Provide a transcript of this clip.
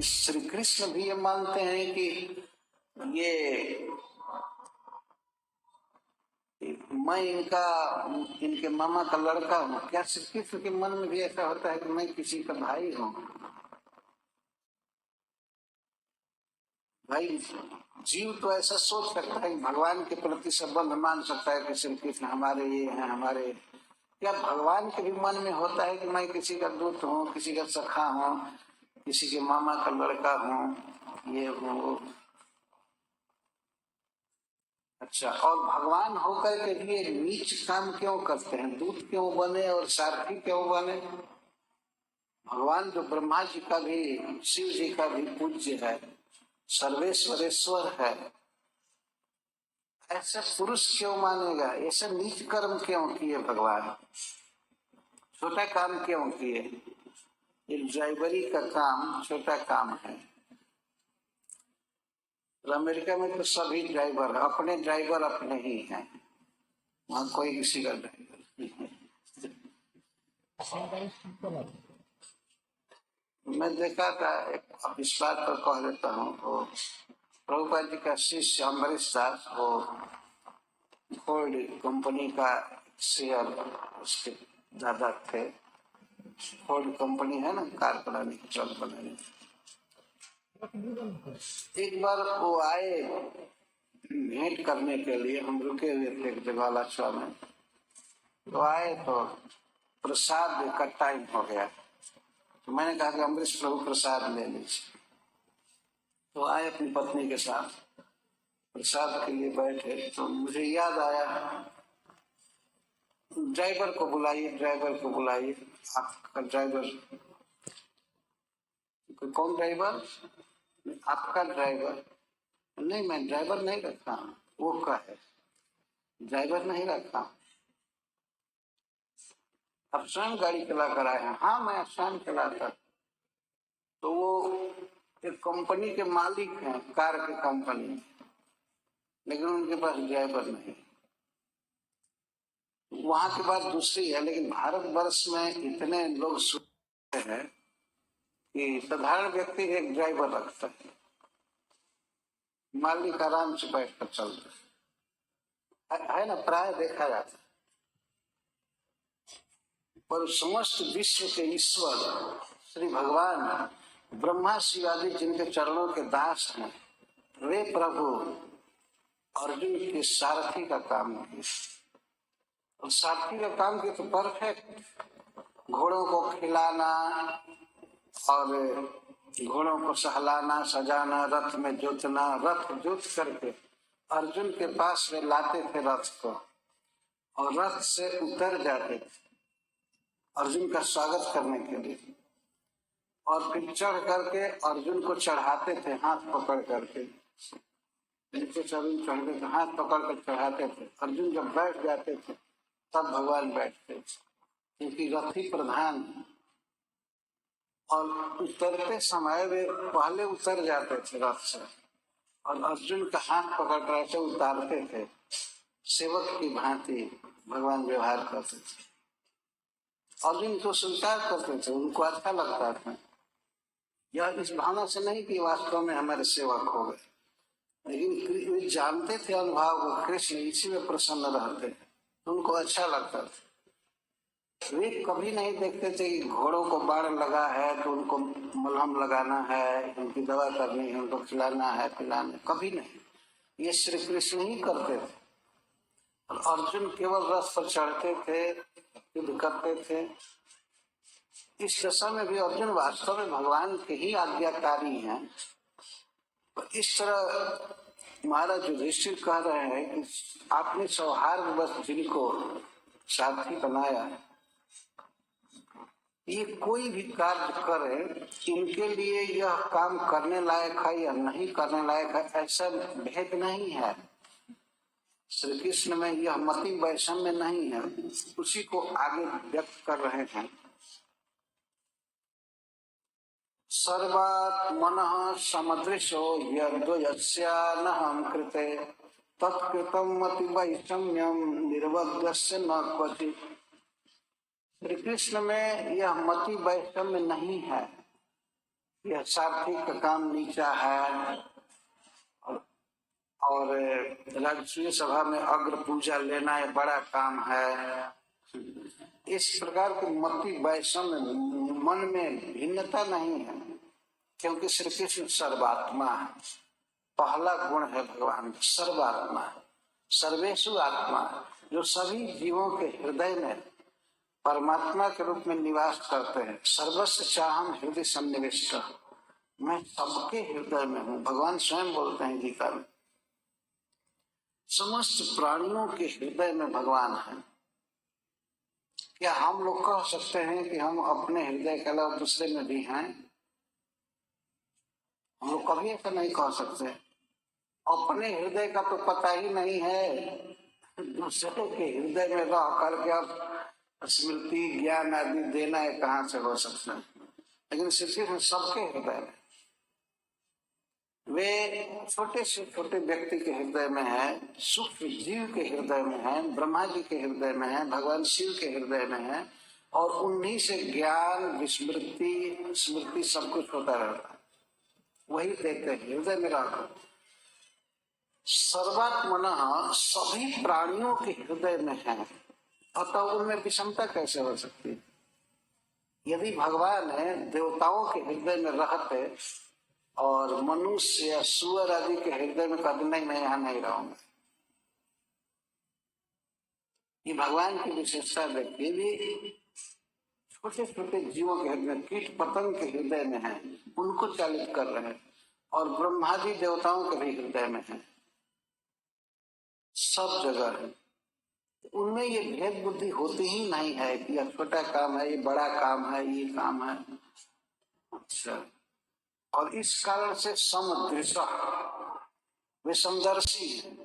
श्री कृष्ण भी ये मानते हैं कि ये मैं इनके मामा का लड़का हूँ? क्या श्री कृष्ण के मन में भी ऐसा होता है कि मैं किसी का भाई हूँ? भाई जीव तो ऐसा सोच सकता है, भगवान के प्रति संबंध मान सकता है कि श्री कृष्ण हमारे ये हैं, हमारे। क्या भगवान के भी मन में होता है कि मैं किसी का दूत हूँ, किसी का सखा हूँ, किसी के मामा का लड़का हूँ, ये हूँ? अच्छा, और भगवान होकर के लिए नीच काम क्यों करते हैं? दूत क्यों बने और सारथी क्यों बने? भगवान जो ब्रह्मा जी का भी, शिव जी का भी पूज्य है, सर्वेश्वरेश्वर है, ऐसा पुरुष क्यों मानेगा? ऐसा नीच कर्म क्यों किए भगवान? छोटा काम क्यों किए? ये ड्राइवरी का काम छोटा काम है। अमेरिका में तो सभी ड्राइवर, अपने ड्राइवर अपने ही हैं, वहां कोई किसी का ड्राइवर नहीं है। मैं देखा था, अब इस बात पर कह देता हूँ, तो प्रभुपाद जी का शिष्य अम्बरीश दास, वो फोर्ड कंपनी का शेयर उसके दादा थे। फोर्ड कंपनी है ना, कार बनाने की, ट्रक बनाने की। एक बार वो आए भेंट करने के लिए, हम रुके हुए थे एक जगह में, तो आए तो प्रसाद का टाइम हो गया, तो मैंने कहा कि अम्बरीश प्रभु प्रसाद ले लीजिए। तो आए अपनी पत्नी के साथ, प्रसाद के लिए बैठे, तो मुझे याद आया, ड्राइवर को बुलाइए, ड्राइवर को बुलाइए, आपका ड्राइवर। कौन ड्राइवर? आपका ड्राइवर? नहीं, मैं ड्राइवर नहीं रखा, वो का है, ड्राइवर नहीं रखा, अब स्वयं गाड़ी चला कर आए हैं। हाँ, मैं स्वयं चलाता। तो वो एक कंपनी के मालिक हैं, कार की कंपनी, लेकिन उनके पास ड्राइवर नहीं। वहां की बात दूसरी है, लेकिन भारतवर्ष में इतने लोग सुनते हैं कि साधारण व्यक्ति एक ड्राइवर रखता है, मालिक आराम से बैठ कर चलता है ना, प्राय देखा जाता है। पर समस्त विश्व के ईश्वर श्री भगवान ब्रह्मा शिव आदि जिनके चरणों के दास हैं, वे प्रभु अर्जुन के सारथी का काम किए। और सारथी का काम किए तो परफेक्ट, घोड़ों को खिलाना और घोड़ों को सहलाना, सजाना, रथ में जोतना, रथ जोत करके अर्जुन के पास में लाते थे रथ को, और रथ से उतर जाते थे अर्जुन का स्वागत करने के लिए, और फिर चढ़ करके अर्जुन को चढ़ाते थे, हाथ पकड़ करके नीचे अर्जुन चढ़ते थे, हाथ पकड़ कर चढ़ाते थे। अर्जुन जब बैठ जाते थे तब भगवान बैठते थे, क्योंकि रथी प्रधान। और उतरते समय वे पहले उतर जाते थे रथ से, और अर्जुन का हाथ पकड़ कर ऐसे उतारते थे, सेवक की भांति भगवान व्यवहार करते थे। अर्जुन को स्वीकार करते थे, उनको अच्छा लगता था। यह इस भावना से नहीं कि वास्तव में हमारे सेवक हो गए, लेकिन वे जानते थे अनुभव को, कृष्ण इसी में प्रसन्न रहते, उनको अच्छा लगता था। वे कभी नहीं देखते थे कि घोड़ों को बाढ़ लगा है तो उनको मलहम लगाना है, उनकी दवा करनी है, उनको खिलाना है, पिलाना, कभी नहीं। ये श्री कृष्ण ही करते थे। और अर्जुन केवल रथ पर चढ़ते थे, युद्ध करते थे। इस दशा में भी अर्जुन वास्तव में भगवान के ही आज्ञाकारी हैं। तो इस तरह महाराज युधिष्ठिर कह रहे हैं कि आपने सौहार्द बस जिनको साथी बनाया, ये कोई भी कार्य करे, इनके लिए यह काम करने लायक है या नहीं करने लायक है, ऐसा भेद नहीं है। श्री कृष्ण में यह मति वैषम्य नहीं है, उसी को आगे व्यक्त कर रहे हैं। सर्वात्मनः समदृशो यद्वयस्यानहं कृते तत्कृतं मति वैषम्यं निर्वज्ञस्य न क्वचित्। श्री कृष्ण में यह मति वैषम्य नहीं है, यह सारथी का काम नीचा है और राजसूय सभा में अग्र पूजा लेना एक बड़ा काम है। इस प्रकार के मति वैषम्य मन में भिन्नता नहीं है, क्योंकि श्री कृष्ण सर्वात्मा है। पहला गुण है भगवान सर्वात्मा, सर्वेषु आत्मा, जो सभी जीवों के हृदय में परमात्मा के रूप में निवास करते हैं। सर्वस्व चाहम हृदय सन्निविष्ट, मैं सबके हृदय में हूँ। भगवान स्वयं बोलते हैं गीता में, समस्त प्राणियों के हृदय में भगवान है। क्या हम लोग कह सकते हैं कि हम अपने हृदय के अलावा दूसरे में भी हैं? हम लोग कभी ऐसा नहीं कह सकते। अपने हृदय का तो पता ही नहीं है, दूसरे के हृदय में रह करके अब स्मृति ज्ञान आदि देना है कहाँ से हो सकता है? लेकिन श्री सबके हृदय में, वे छोटे से छोटे व्यक्ति के हृदय में है, सूक्ष्म जीव के हृदय में है, ब्रह्मा जी के हृदय में है, भगवान शिव के हृदय में है, और उन्हीं से ज्ञान विस्मृति स्मृति सब कुछ होता रहता है। वही देते हैं हृदय में रहकर। सर्वात्मनः सभी प्राणियों के हृदय में है, अतः उनमें विषमता कैसे हो सकती है? यदि भगवान है देवताओं के हृदय में रहते और मनुष्य या सुअर आदि के हृदय में कहते नहीं मैं यहाँ नहीं रहूंगा, ये भगवान की विशेषता देखिए। भी छोटे छोटे जीवों के हृदय, कीट पतंग के हृदय में है, उनको चालित कर रहे हैं, और ब्रह्मादि देवताओं के भी हृदय में है, सब जगह है। उनमें ये भेद बुद्धि होती ही नहीं है कि यह छोटा काम है, ये बड़ा काम है, ये काम है। अच्छा, और इस कारण से समदृश, वे समदर्शी हैं।